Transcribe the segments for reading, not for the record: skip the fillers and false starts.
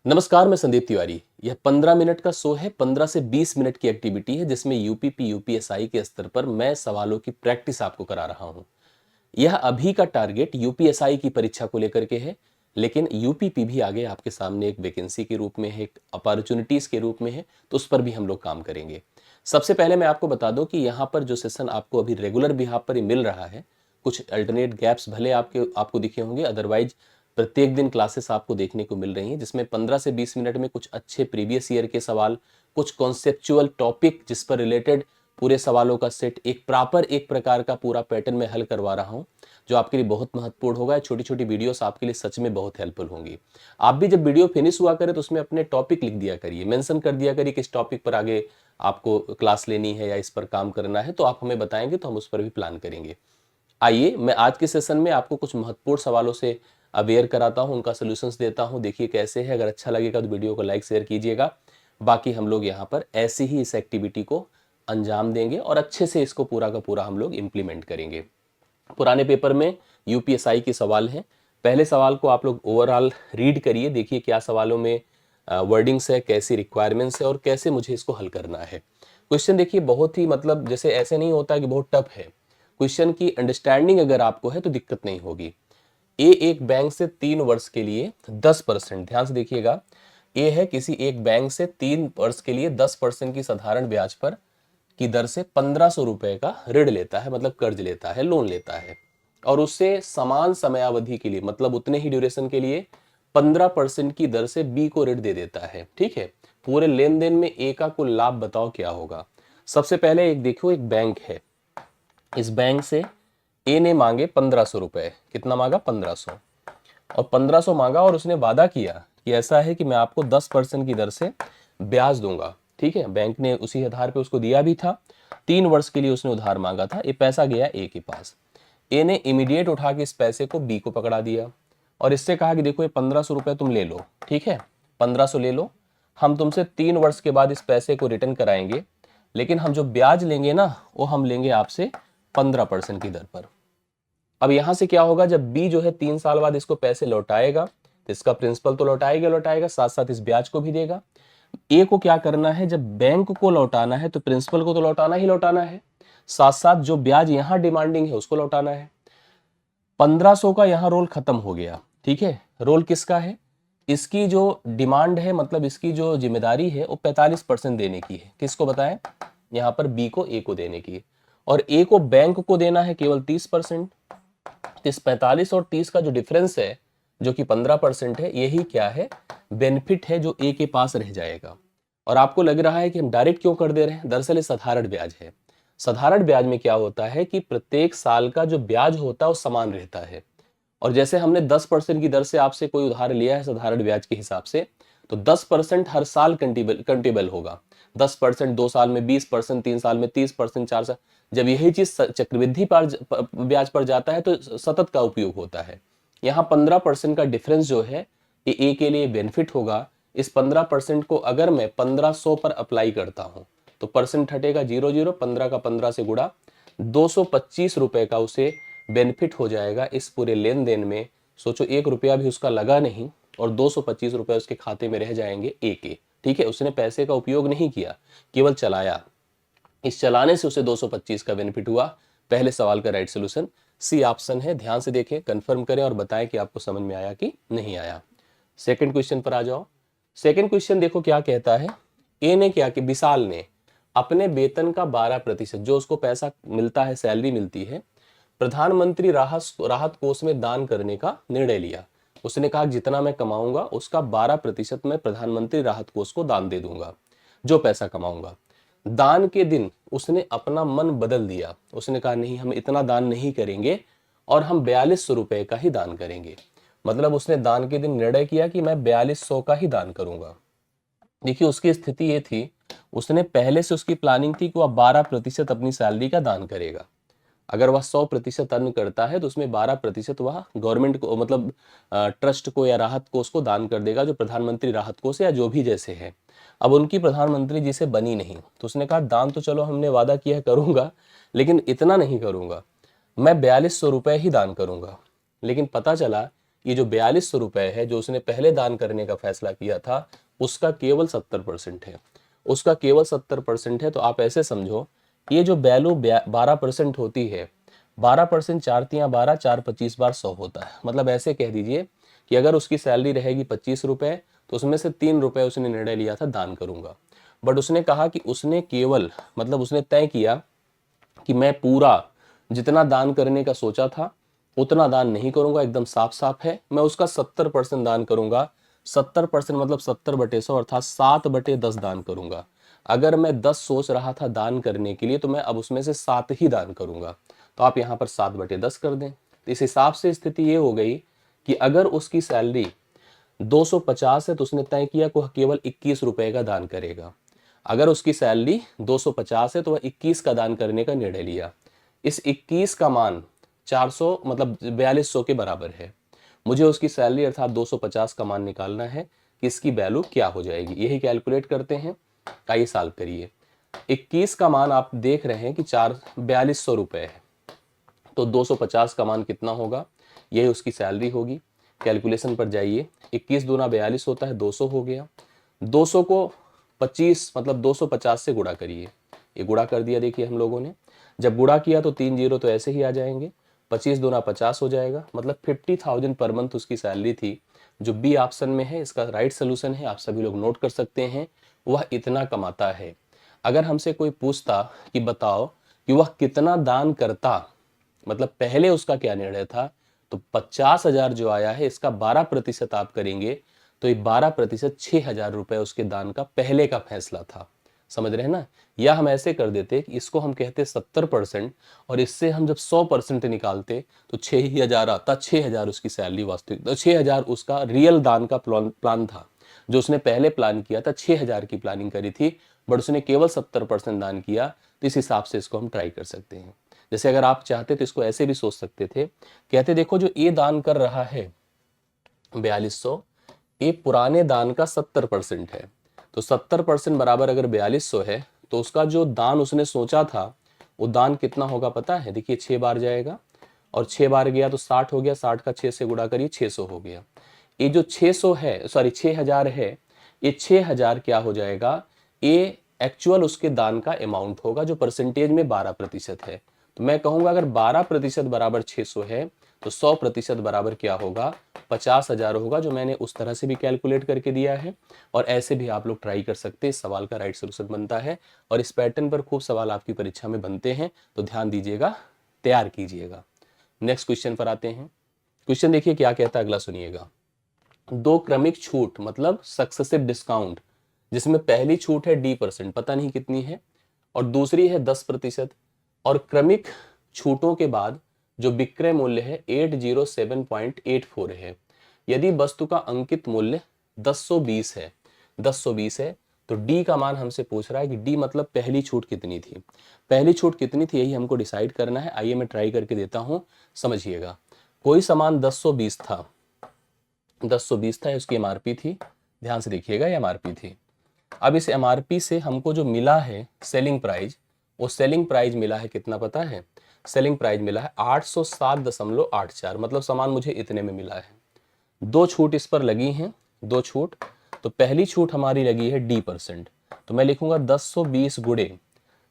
नमस्कार, मैं संदीप तिवारी। यह 15 मिनट का शो है। 15 से 20 मिनट की एक्टिविटी है जिसमें यूपीपी यूपीएसआई के स्तर पर मैं सवालों की प्रैक्टिस आपको करा रहा हूं। यह अभी का टारगेट यूपीएसआई की परीक्षा को लेकर के है, लेकिन यूपीपी भी आगे आपके सामने एक वैकेंसी के रूप में है, एक अपॉर्चुनिटीज के रूप में है, तो उस पर भी हम लोग काम करेंगे। सबसे पहले मैं आपको बता दूं कि यहाँ पर जो सेशन आपको अभी रेगुलर बिहाफ पर ही मिल रहा है, कुछ अल्टरनेट गैप्स भले आपको दिखे होंगे, अदरवाइज प्रत्येक दिन क्लासेस आपको देखने को मिल रही हैं, जिसमें 15 से 20 मिनट में कुछ अच्छे प्रीवियस ईयर के सवाल, कुछ कॉन्सेप्चुअल टॉपिक जिस पर रिलेटेड पूरे सवालों का सेट एक प्रकार का पूरा पैटर्न में हल करवा रहा हूं, जो आपके लिए बहुत महत्वपूर्ण होगा। छोटी छोटी वीडियोस आपके लिए सच में बहुत हेल्पफुल होंगी। आप भी जब वीडियो फिनिश हुआ करे तो उसमें अपने टॉपिक लिख दिया करिए, मेंशन कर दिया करिए किस टॉपिक पर आगे आपको क्लास लेनी है या इस पर काम करना है, तो आप हमें बताएंगे तो हम उस पर भी प्लान करेंगे। आइए मैं आज के सेशन में आपको कुछ महत्वपूर्ण सवालों से अवेयर कराता हूं, उनका सोल्यूशंस देता हूं। देखिए कैसे है। अगर अच्छा लगेगा तो वीडियो को लाइक शेयर कीजिएगा। बाकी हम लोग यहाँ पर ऐसे ही इस एक्टिविटी को अंजाम देंगे और अच्छे से इसको पूरा का पूरा हम लोग इम्प्लीमेंट करेंगे। पुराने पेपर में यूपीएसआई के सवाल हैं। पहले सवाल को आप लोग ओवरऑल रीड करिए, देखिए क्या सवालों में वर्डिंग्स है, कैसी रिक्वायरमेंट्स है और कैसे मुझे इसको हल करना है। क्वेश्चन देखिए बहुत ही मतलब जैसे ऐसे नहीं होता कि बहुत टफ है। क्वेश्चन की अंडरस्टैंडिंग अगर आपको है तो दिक्कत नहीं होगी। ए एक बैंक से 3 वर्ष के लिए 10%, ध्यान से देखिएगा, ए है किसी एक बैंक से 3 वर्ष के लिए 10% की साधारण ब्याज पर की दर से 1500 रुपए का ऋण लेता है, मतलब कर्ज लेता है, लोन लेता है, और उससे समान समयावधि के लिए मतलब उतने ही ड्यूरेशन के लिए 15% की दर से बी को ऋण दे देता है। ठीक है, पूरे लेन देन में ए का कुल लाभ बताओ क्या होगा। सबसे पहले एक देखो, एक बैंक है, इस बैंक से ए ने मांगे 1500 रुपए। कितना मांगा? 1500। और 1500 मांगा और उसने वादा किया कि ऐसा है कि मैं आपको 10% की दर से ब्याज दूंगा। ठीक है, बैंक ने उसी आधार पे उसको दिया भी था। 3 वर्ष के लिए उसने उधार मांगा था। ये पैसा गया ए के पास। ए ने इमीडिएट उठा के इस पैसे को बी को पकड़ा दिया और इससे कहा कि देखो ये 1500 रुपए तुम ले लो। ठीक है, 1500 ले लो, हम तुमसे 3 वर्ष के बाद इस पैसे को रिटर्न कराएंगे, लेकिन हम जो ब्याज लेंगे ना वो हम लेंगे आपसे 15% की दर पर। अब यहां से क्या होगा, जब बी जो है 3 साल बाद इसको पैसे लौटाएगा तो इसका प्रिंसिपल तो लौटाएगा, साथ साथ इस ब्याज को भी देगा। ए को क्या करना है, जब बैंक को लौटाना है तो प्रिंसिपल को तो लौटाना ही लौटाना है, साथ साथ जो ब्याज यहां डिमांडिंग है उसको लौटाना है। 1500 का यहां रोल खत्म हो गया। ठीक है, रोल किसका है? इसकी जो डिमांड है, मतलब इसकी जो जिम्मेदारी है वो 45% देने की है। किसको बताएं? यहां पर बी को ए को देने की, और ए को बैंक को देना है केवल 30%। इस 45 और 30 का जो डिफरेंस है, जो कि 15% है, यही क्या है? बेनिफिट है जो ए के पास रह जाएगा। और आपको लग रहा है कि हम डायरेक्ट क्यों कर दे रहे हैं? दरअसल ये साधारण ब्याज है। साधारण ब्याज में क्या होता है कि प्रत्येक साल का जो ब्याज होता है वो समान रहता है। और जैसे हमने 10% की दर से आपसे कोई उधार लिया है साधारण ब्याज के हिसाब से, तो 10% हर साल कंटेबल होगा। 10% 2 साल में, 20% 3 साल में, 30% 4 साल। जब यही चीज चक्रवृद्धि पर ब्याज पर जाता है तो सतत का उपयोग होता है। यहाँ 15% का डिफरेंस जो है ये ए के लिए बेनिफिट होगा। इस 15% को अगर मैं 1500 पर अप्लाई करता हूं तो परसेंट हटेगा 0 0, 15 का 15 से गुणा, 225 रुपए का उसे बेनिफिट हो जाएगा इस पूरे लेन देन में। सोचो 1 रुपया भी उसका लगा नहीं और 225 रुपए उसके खाते में रह जाएंगे ए के। ठीक है, उसने पैसे का उपयोग नहीं किया, केवल चलाया। इस चलाने से उसे 225 का बेनिफिट हुआ। पहले सवाल का राइट सोल्यूशन सी ऑप्शन है। ध्यान से देखें, कंफर्म करें और बताएं कि आपको समझ में आया कि नहीं आया। सेकंड क्वेश्चन पर आ जाओ। सेकंड क्वेश्चन देखो क्या कहता है। ए ने क्या कि विशाल ने अपने वेतन का 12% जो उसको पैसा मिलता है, सैलरी मिलती है, प्रधानमंत्री राहत कोष में दान करने का निर्णय लिया। उसने कहा जितना मैं कमाऊंगा उसका 12% मैं प्रधानमंत्री राहत कोष को दान दे दूंगा, जो पैसा कमाऊंगा। दान के दिन उसने अपना मन बदल दिया। उसने कहा नहीं, हम इतना दान नहीं करेंगे और हम 4200 रुपए का ही दान करेंगे। मतलब उसने दान के दिन निर्णय किया कि मैं 4200 का ही दान करूंगा। देखिए उसकी स्थिति ये थी, उसने पहले से उसकी प्लानिंग थी कि वह 12% अपनी सैलरी का दान करेगा। अगर वह 100% अर्न करता है तो उसमें 12% वह गवर्नमेंट को, मतलब ट्रस्ट को या राहत कोष को दान कर देगा, जो प्रधानमंत्री राहत कोष या जो भी जैसे है। अब उनकी प्रधानमंत्री जी से बनी नहीं तो उसने कहा दान तो चलो हमने वादा किया है करूंगा, लेकिन इतना नहीं करूंगा, मैं 4200 रुपए ही दान करूंगा। लेकिन पता चला ये जो 4200 रुपए है जो उसने पहले दान करने का फैसला किया था, उसका केवल 70% है, उसका केवल 70% है। तो आप ऐसे समझो, ये जो वैल्यू 12% होती है, 12% 4×3=12, 4×25 = 100 होता है। मतलब ऐसे कह दीजिए कि अगर उसकी सैलरी रहेगी 25 रुपए, तो उसमें से 3 रुपए उसने निर्णय लिया था दान करूंगा। बट उसने कहा कि उसने केवल, मतलब उसने तय किया कि मैं पूरा जितना दान करने का सोचा था उतना दान नहीं करूंगा, एकदम साफ साफ है, मैं उसका 70% दान करूंगा। 70% मतलब 70/100 अर्थात 7/10 दान करूंगा। अगर मैं 10 सोच रहा था दान करने के लिए, तो मैं अब उसमें से 7 ही दान करूंगा। तो आप यहाँ पर 7/10 कर दें। तो इस हिसाब से स्थिति ये हो गई कि अगर उसकी सैलरी 250 है तो उसने तय किया कि वह केवल 21 रुपए का दान करेगा। अगर उसकी सैलरी 250 है तो वह 21 का दान करने का निर्णय लिया। इस 21 का मान 400 मतलब 4200 के बराबर है। मुझे उसकी सैलरी अर्थात 250 का मान निकालना है कि इसकी वैल्यू क्या हो जाएगी, यही कैलकुलेट करते हैं। आइए सॉल्व करिए। 21 का मान आप देख रहे हैं कि 4200 रुपए है, तो 250 का मान कितना होगा, यही उसकी सैलरी होगी। कैलकुलेशन पर जाइए, 21 दूना 42 होता है, 200 हो गया। 200 को 25 मतलब 250 से गुणा करिए, ये गुणा कर दिया देखिए हम लोगों ने। जब गुणा किया तो 3 जीरो तो ऐसे ही आ जाएंगे, 25 दूना 50 हो जाएगा, मतलब 50,000 पर मंथ उसकी सैलरी थी। जो बी ऑप्शन में है इसका राइट सोल्यूशन है, आप सभी लोग नोट कर सकते हैं, वह इतना कमाता है। अगर हमसे कोई पूछता कि बताओ कि वह कितना दान करता, मतलब पहले उसका क्या निर्णय था, तो 50,000 जो आया है इसका 12% आप करेंगे तो ये 12% 6,000 रुपए उसके दान का पहले का फैसला था। समझ रहे हैं ना। या हम ऐसे कर देते कि इसको हम कहते 70% और इससे हम जब 100% निकालते तो 6,000 आता, 6,000 उसकी सैलरी वास्तविक, तो 6,000 उसका रियल दान का प्लान था। जो उसने पहले प्लान किया था 6,000 की प्लानिंग करी थी, बट उसने केवल 70% दान किया। तो इस हिसाब से इसको हम ट्राई कर सकते हैं। जैसे अगर आप चाहते तो इसको ऐसे भी सोच सकते थे, कहते देखो जो ये दान कर रहा है 4200, ये पुराने दान का 70% है। तो 70% बराबर अगर 4200 है तो उसका जो दान उसने सोचा था वो दान कितना होगा पता है, देखिए 6 बार जाएगा और 6 बार गया तो 60 हो गया, 60 का 6 से गुणा करिए 600 हो गया। ये जो 600 है, सॉरी 6,000 है, ये 6,000 क्या हो जाएगा, ये एक्चुअल उसके दान का अमाउंट होगा जो परसेंटेज में 12% है। तो मैं कहूंगा अगर 12% बराबर 600 है तो 100% बराबर क्या होगा, 50,000 होगा, जो मैंने उस तरह से भी कैलकुलेट करके दिया है। और ऐसे भी आप लोग ट्राई कर सकते हैं, इस सवाल का राइट सोल्यूशन बनता है। और इस पैटर्न पर खूब सवाल आपकी परीक्षा में बनते हैं, तो ध्यान दीजिएगा, तैयार कीजिएगा। नेक्स्ट क्वेश्चन पर आते हैं। क्वेश्चन देखिए क्या कहता है, अगला सुनिएगा। 2 क्रमिक छूट मतलब सक्सेसिव डिस्काउंट, जिसमें पहली छूट है D%, पता नहीं कितनी है, और दूसरी है 10%, और क्रमिक छूटों के बाद जो विक्रय मूल्य है 807.84 है। यदि वस्तु का अंकित मूल्य 1020 है, 1020 है, तो डी का मान हमसे पूछ रहा है कि डी मतलब पहली छूट कितनी थी। पहली छूट कितनी थी यही हमको डिसाइड करना है। आइए मैं ट्राई करके देता हूं, समझिएगा। कोई सामान 1020 था, 1020 था, उसकी एमआरपी थी, ध्यान से देखिएगा, ये एमआरपी थी। अब इस एमआरपी से हमको जो मिला है सेलिंग प्राइस, वो सेलिंग प्राइस मिला है कितना पता है, सेलिंग प्राइस मिला है 807.84, मतलब सामान मुझे इतने में मिला है। 2 छूट इस पर लगी हैं, 2 छूट। तो पहली छूट हमारी लगी है D%, तो मैं लिखूंगा 1020 गुणे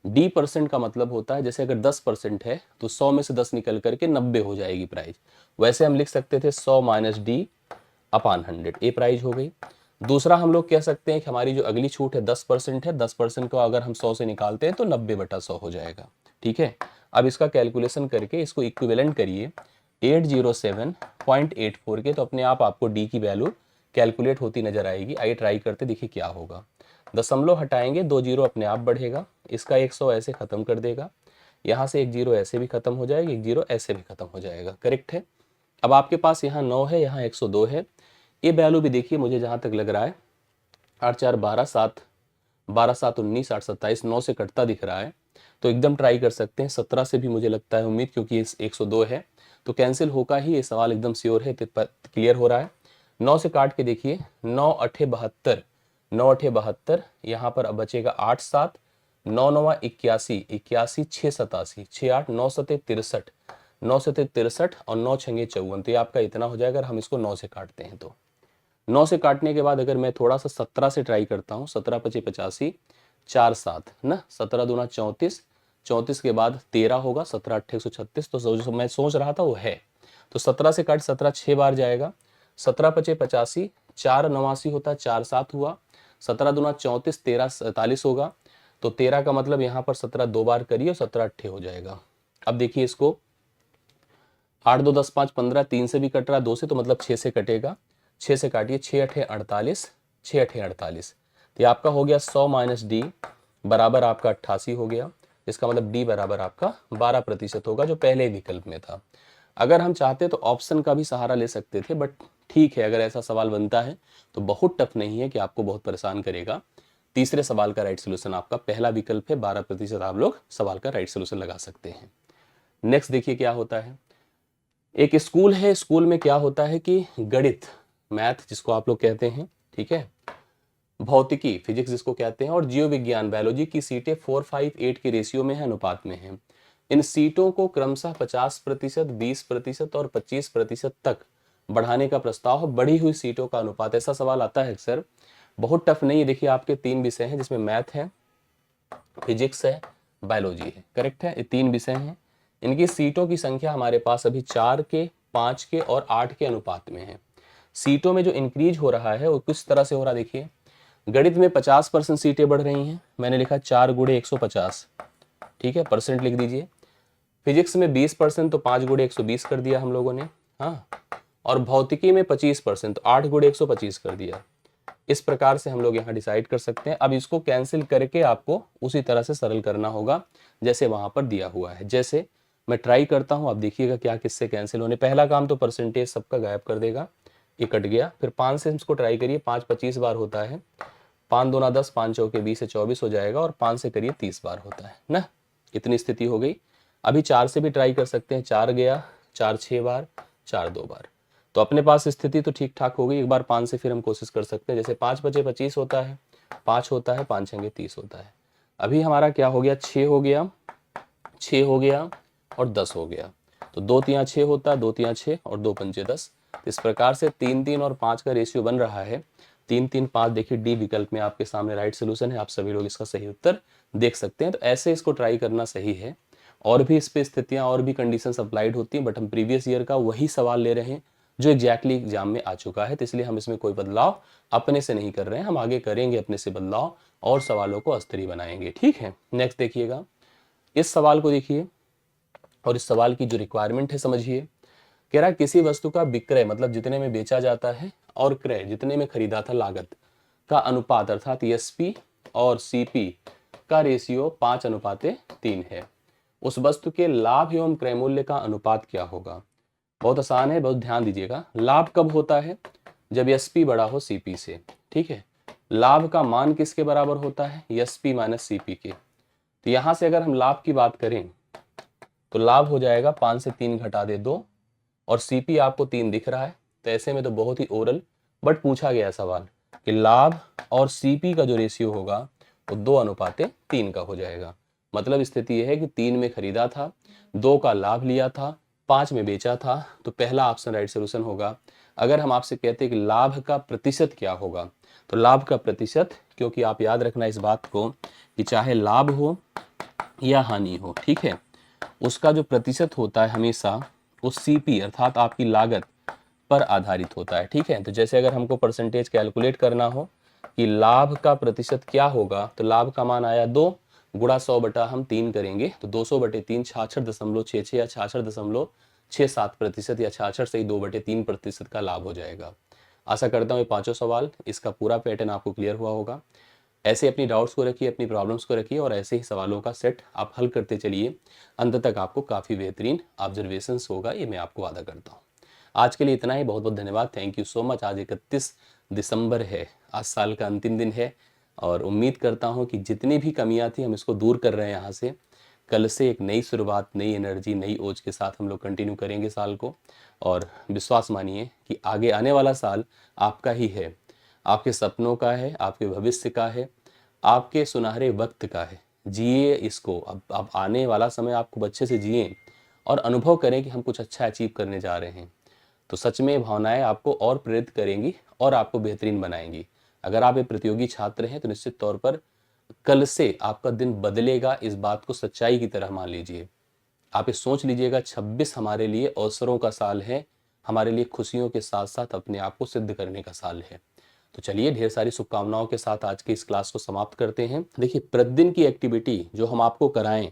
D% का मतलब होता है, जैसे अगर 10% है तो 100 में से 10 निकल करके 90 हो जाएगी प्राइस। वैसे हम लिख सकते थे 100 - D/100, ये प्राइस हो गई। दूसरा हम लोग कह सकते हैं कि हमारी जो अगली छूट है 10% है, 10% को अगर हम 100 से निकालते हैं तो 90/100 हो जाएगा। ठीक है, अब इसका कैलकुलेशन करके इसको इक्विवेलेंट करिए 807.84 के, तो अपने आप आपको डी की वैल्यू कैलकुलेट होती नजर आएगी। आइए ट्राई करते, देखिए क्या होगा। दशमलव हटाएंगे, 2 जीरो अपने आप बढ़ेगा, इसका 100 ऐसे खत्म कर देगा, यहाँ से 1 जीरो ऐसे भी खत्म हो जाएगा, 1 जीरो ऐसे भी खत्म हो जाएगा। करेक्ट है। अब आपके पास यहाँ 9 है, यहाँ 102 है। ये वैल्यू भी देखिए, मुझे जहाँ तक लग रहा है 8 4 12 7, 12 7 19, 8 27, 9 से कटता दिख रहा है, तो एकदम ट्राई कर सकते हैं। 17 से भी मुझे लगता है उम्मीद, क्योंकि 102 है तो कैंसिल होगा ही, ये सवाल एकदम श्योर है, क्लियर हो रहा है। 9 से काट के देखिए, 9 8 72, 9 8 72, यहाँ पर अब बचेगा 8 7, 9 9 81, 81 6 87, 6 8 9 7 63, 9 से 63 और 9 छंगे 54, तो ये आपका इतना हो जाएगा। अगर हम इसको 9 से काटते हैं तो 9 से काटने के बाद अगर मैं थोड़ा सा 17 से ट्राई करता हूँ, 17 पचे 85, 4 7 ना, 17 दूना 34, 34 के बाद 13 होगा, 17 8 136, तो जो मैं सोच रहा था वो है। तो 17 से काट 17 6 बार जाएगा, 17 पचे 85, 4 89 होता है, 4 7 हुआ, 17 दूना 34, 13 47 होगा। तो 13 का मतलब यहाँ पर 17 दो बार करिए और 17 अट्ठे हो जाएगा। अब देखिए इसको, 8 2 10 5 15, 3 से भी कट रहा, 2 से, तो मतलब 6 से कटेगा। 6 से काटिए, 6 अठे 48, 6 अठे 48, तो ये आपका हो गया 100 माइनस डी बराबर आपका 88 हो गया। इसका मतलब डी बराबर आपका 12% होगा, जो पहले विकल्प में था। अगर हम चाहते तो ऑप्शन का भी सहारा ले सकते थे, बट ठीक है, अगर ऐसा सवाल बनता है तो बहुत टफ नहीं है कि आपको बहुत परेशान करेगा। तीसरे सवाल का राइट सोल्यूशन आपका पहला विकल्प है, 12% आप लोग सवाल का राइट सोल्यूशन लगा सकते हैं। नेक्स्ट देखिए क्या होता है। एक स्कूल है, स्कूल में क्या होता है कि गणित, मैथ जिसको आप लोग कहते हैं, ठीक है, भौतिकी फिजिक्स जिसको कहते हैं, और जीव विज्ञान बायोलॉजी की सीटें 4:5:8 के रेशियो में है, अनुपात में है। इन सीटों को क्रमशः 50%, 20% और 25% तक बढ़ाने का प्रस्ताव है। बढ़ी हुई सीटों का अनुपात, ऐसा सवाल आता है सर, बहुत टफ नहीं है। देखिए आपके 3 विषय हैं जिसमें मैथ है, फिजिक्स है, बायोलॉजी है, करेक्ट है, ये 3 विषय हैं। इनकी सीटों की संख्या हमारे पास अभी 4 के, 5 के और 8 के अनुपात में है। सीटों में जो इंक्रीज हो रहा है वो किस तरह से हो रहा है, देखिए गणित में 50% सीटें बढ़ रही हैं, मैंने लिखा 4 गुणे 150, ठीक है, परसेंट लिख दीजिए। फिजिक्स में 20%, तो 5 गुणे 120 कर दिया हम लोगों ने, हाँ। और भौतिकी में 25%, तो 8 गुणे 125 कर दिया। इस प्रकार से हम लोग यहाँ डिसाइड कर सकते हैं। अब इसको कैंसिल करके आपको उसी तरह से सरल करना होगा जैसे वहां पर दिया हुआ है। जैसे मैं ट्राई करता हूँ, आप देखिएगा क्या किससे कैंसिल होने। पहला काम तो परसेंटेज सबका गायब कर देगा, ये कट गया। फिर 5 से इसको ट्राई करिए, 5 25 बार होता है, 5 दूना 10, 5 चौके 20 से 24 हो जाएगा, और 5 से करिए 30 बार होता है ना। इतनी स्थिति हो गई। अभी 4 से भी ट्राई कर सकते हैं, 4 गया, 4 6 बार, 4 2 बार, तो अपने पास स्थिति तो ठीक ठाक हो गई। एक बार 5 से फिर हम कोशिश कर सकते हैं, जैसे 5 बचे 25 होता है, 5 होता है, 5 छंगे 30 होता है। अभी हमारा क्या हो गया, 6 हो गया, 6 हो गया और 10 हो गया, तो 2 तिया 6 होता है, 2 तिया 6 और 2 पंचे 10। इस प्रकार से 3 3 और 5 का रेशियो बन रहा है, 3 3 5। देखिए डी विकल्प में आपके सामने राइट सोल्यूशन है, आप सभी लोग इसका सही उत्तर देख सकते हैं। तो ऐसे इसको ट्राई करना सही है। और भी इस पे स्थितियां और भी कंडीशंस अप्लाइड होती हैं, बट हम प्रीवियस ईयर का वही सवाल ले रहे हैं जो एग्जैक्टली एग्जाम में आ चुका है, तो इसलिए हम इसमें कोई बदलाव अपने से नहीं कर रहे हैं। हम आगे करेंगे अपने से बदलाव और सवालों को अस्तरीय बनाएंगे, ठीक है। नेक्स्ट देखिएगा, इस सवाल को देखिए और इस सवाल की जो रिक्वायरमेंट है समझिए। कह रहा है किसी वस्तु का विक्रय मतलब जितने में बेचा जाता है और क्रय जितने में खरीदा था लागत का अनुपात, अर्थात एसपी और सीपी का रेशियो 5:3 है। उस वस्तु के लाभ एवं क्रय मूल्य का अनुपात क्या होगा। बहुत आसान है, बहुत ध्यान दीजिएगा। लाभ कब होता है, जब एसपी बड़ा हो सीपी से, ठीक है। लाभ का मान किसके बराबर होता है, एसपी माइनस सीपी के। तो यहां से अगर हम लाभ की बात करें तो लाभ हो जाएगा 5 से 3 घटा दे 2, और सीपी आपको 3 दिख रहा है, तो ऐसे में तो बहुत ही ओरल बट पूछा गया सवाल कि लाभ और सीपी का जो रेशियो होगा वो 2:3 का हो जाएगा। मतलब स्थिति यह है कि 3 में खरीदा था, 2 का लाभ लिया था, 5 में बेचा था, तो पहला ऑप्शन राइट सोल्यूशन होगा। अगर हम आपसे कहते हैं कि लाभ का प्रतिशत क्या होगा, तो लाभ का प्रतिशत, क्योंकि आप याद रखना इस बात को कि चाहे लाभ हो या हानि हो, ठीक है, उसका जो प्रतिशत होता है हमेशा वो सीपी अर्थात आपकी लागत पर आधारित होता है, ठीक है। तो जैसे अगर हमको परसेंटेज कैलकुलेट करना हो कि लाभ का प्रतिशत क्या होगा, तो लाभ का मान आया 2 गुणा 100 बटा हम 3 करेंगे, तो 200 बटे 3 66.66 या 66.67% या 66 से ही 2/3% का लाभ हो जाएगा। आशा करता हूँ ये पांचों सवाल, इसका पूरा पैटर्न आपको क्लियर हुआ होगा। ऐसे अपनी डाउट्स को रखिए, अपनी प्रॉब्लम्स को रखिए, और ऐसे ही सवालों का सेट आप हल करते चलिए। अंत तक आपको काफ़ी बेहतरीन ऑब्जर्वेशंस होगा, ये मैं आपको वादा करता हूँ। आज के लिए इतना ही, बहुत बहुत धन्यवाद, थैंक यू सो मच। आज 31 दिसंबर है, आज साल का अंतिम दिन है, और उम्मीद करता हूँ कि जितनी भी कमियाँ थी हम इसको दूर कर रहे हैं यहाँ से। कल से एक नई शुरुआत, नई एनर्जी, नई ओज के साथ हम लोग कंटिन्यू करेंगे साल को, और विश्वास मानिए कि आगे आने वाला साल आपका ही है, आपके सपनों का है, आपके भविष्य का है, आपके सुनहरे वक्त का है। जिए इसको, अब आने वाला समय आप खूब अच्छे से जिए, और अनुभव करें कि हम कुछ अच्छा अचीव करने जा रहे हैं। तो सच में ये भावनाएं आपको और प्रेरित करेंगी और आपको बेहतरीन बनाएंगी। अगर आप एक प्रतियोगी छात्र हैं तो निश्चित तौर पर कल से आपका दिन बदलेगा, इस बात को सच्चाई की तरह मान लीजिए। आप ये सोच लीजिएगा 26 हमारे लिए अवसरों का साल है, हमारे लिए खुशियों के साथ साथ अपने आप को सिद्ध करने का साल है। तो चलिए ढेर सारी शुभकामनाओं के साथ आज की इस क्लास को समाप्त करते हैं। देखिए, प्रतिदिन की एक्टिविटी जो हम आपको कराएं,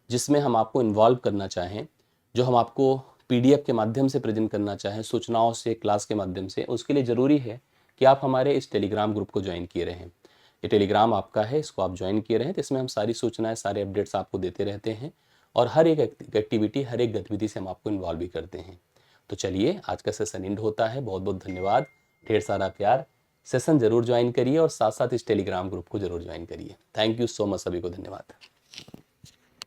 जिसमें हम आपको इन्वॉल्व करना चाहें, जो हम आपको पीडीएफ के माध्यम से प्रेजेंट करना चाहें, सूचनाओं से, क्लास के माध्यम से, उसके लिए ज़रूरी है कि आप हमारे इस टेलीग्राम ग्रुप को ज्वाइन किए रहें। ये टेलीग्राम आपका है, इसको आप ज्वाइन किए रहें। तो इसमें हम सारी सूचनाएं, सारे अपडेट्स आपको देते रहते हैं और हर एक एक्टिविटी, हर एक गतिविधि से हम आपको इन्वॉल्व भी करते हैं। तो चलिए, आज का सेशन एंड होता है। बहुत बहुत धन्यवाद, ढेर सारा प्यार। सेशन जरूर ज्वाइन करिए और साथ साथ इस टेलीग्राम ग्रुप को जरूर ज्वाइन करिए। थैंक यू सो मच, सभी को धन्यवाद।